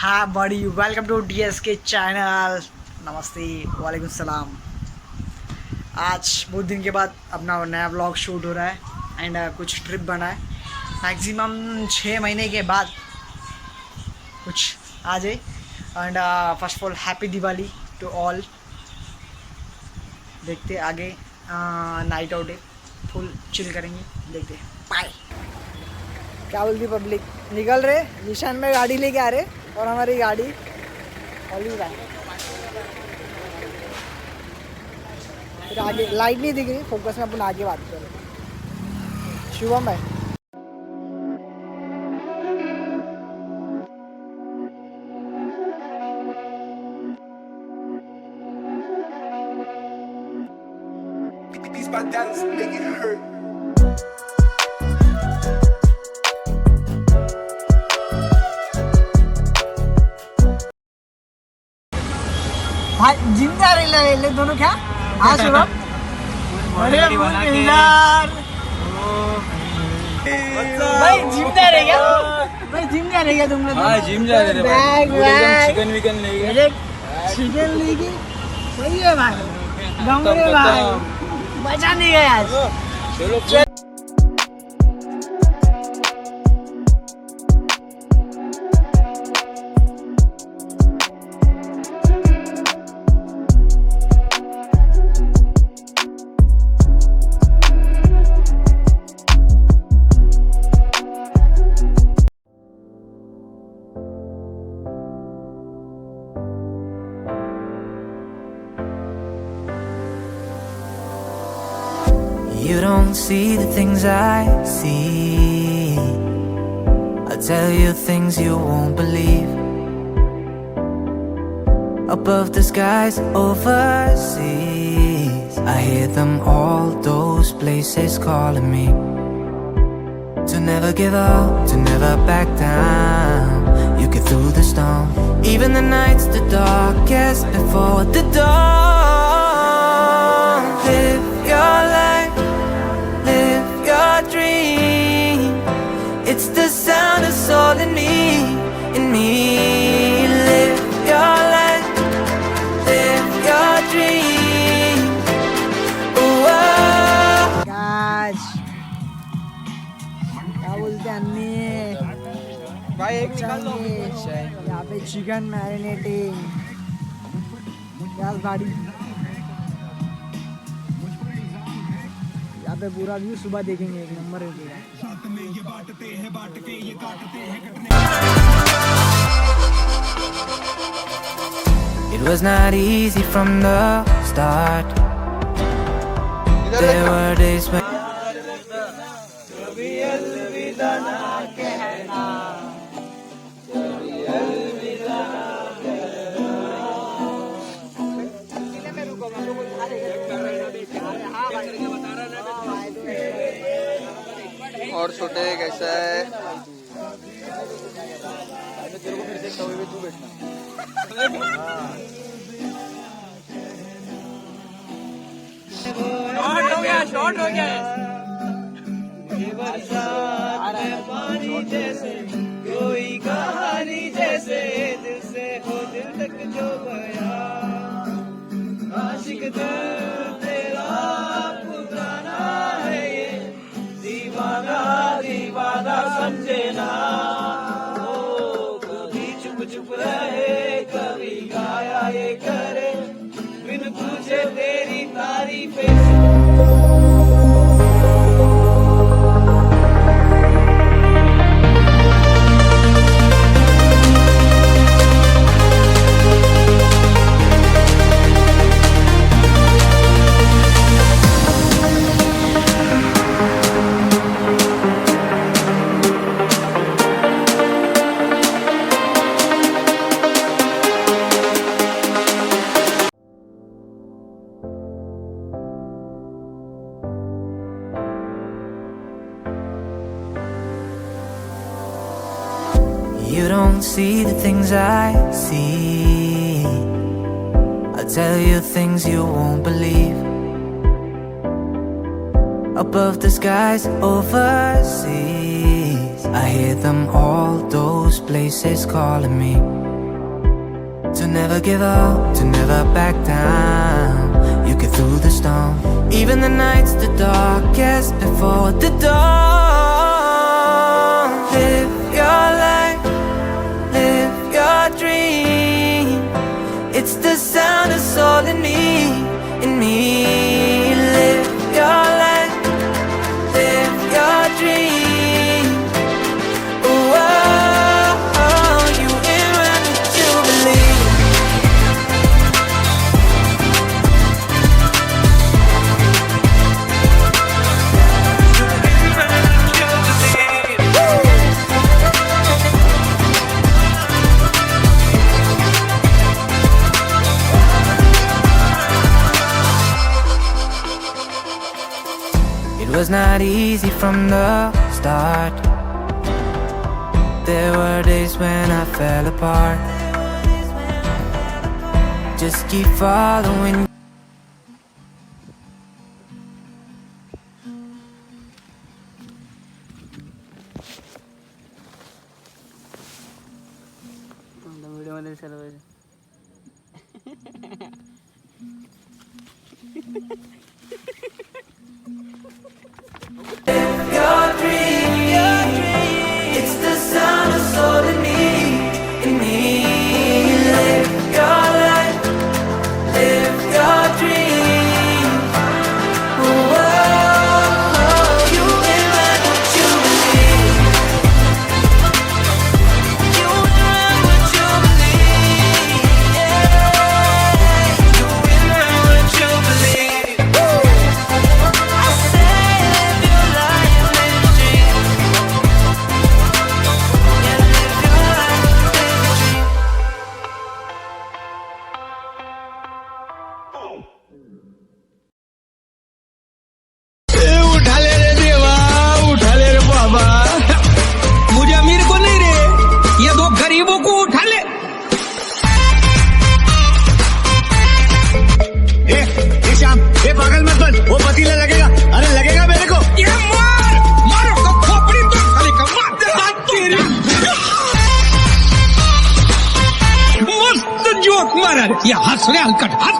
हाँ बड़ी welcome to DSK channel. नमस्ते, वालेकुम सलाम। आज बहुत दिन के बाद अपना नया व्लॉग शूट हो रहा है एंड कुछ ट्रिप बना है। मैक्सिमम 6 महीने के बाद कुछ आ जाए। And first of all happy Diwali to all. देखते आगे नाइट आउट है, फुल चिल करेंगे, देखते बाय। क्या बोलती पब्लिक, निकल रहे निशान में गाड़ी लेके आ रहे और हमारी गाड़ी हॉलीवुड है। फिर आगे लाइट नहीं दिख रही, फोकस में अपन आगे बात कर रहे। शुभम भाई These my dads make it hurt. भाई जिंदा ले दोनों क्या? हाँ शुभम, अरे यार भाई जिम जा रहे क्या? भाई जिम जा रहे क्या तुम लोग? हाँ जिम जा रहे बैग चिकन विकन ले गए। चिकन लेके सही है भाई, गमरे भाई बचा नहीं गया आज। चलो You don't see the things I see. I'll tell you things you won't believe. Above the skies overseas, I hear them all, those places calling me. To never give up, to never back down. You get through the storm, even the nights the darkest before the dawn. Live your life, live your dream. It's the sound of soul in me, in me. Live your life, live your dream. Ooh, oh. Guys क्या बोलते हैं अन्नी भाई एक निकाल दो। यहाँ पे चिकन मैरिनेटिंग गैस गाड़ी। यहाँ पे पूरा व्यू सुबह देखेंगे, एक नंबर रहेगा। It was not easy from the start. There were days when और छोटे कैसा है? शॉर्ट हो गया। पानी जैसे कोई कहानी जैसे दिल से हो दिल तक जो गया आशिक दिल तेरा पुराना है ये दीवाना दीवाना समझे ना। ओ कभी चुप चुप रहे, कभी गाया ये करे, बिन पूछे तेरी तारीफें। you don't see the things I see. I'll tell you things you won't believe. Above the skies overseas, I hear them all, those places calling me. To never give up, to never back down. You get through the storm. Even the nights the darkest before the dawn. Live your life, live your dream. It's the sound that's all in me, in me. Live your life, live your dream. Oh, oh, oh, you in what you believe. It was not easy from the start. There were days when I fell apart. Just keep following. Video मध्ये सर्व Your dream, it's the sound of soul in me, in me. Live your life, live your dream. Oh, oh, oh, you in what you believe. You in what you believe. Yeah, you in what you believe. I say live your life, live your dream. Yeah, live your life, live your dream. उठा ले रे देवा, उठा ले रे बाबा, मुझे अमीर को नहीं रे, ये दो गरीबों को उठा ले। ए श्याम, ये पागल मत बन, वो पतीला लगेगा, अरे लगेगा मेरे को। ये मार, मारो तो खोपड़ी तो खाली कमाल दे हाथ तेरी। मस्त जोक मारा रे, ये हंस रे हलकट हंस।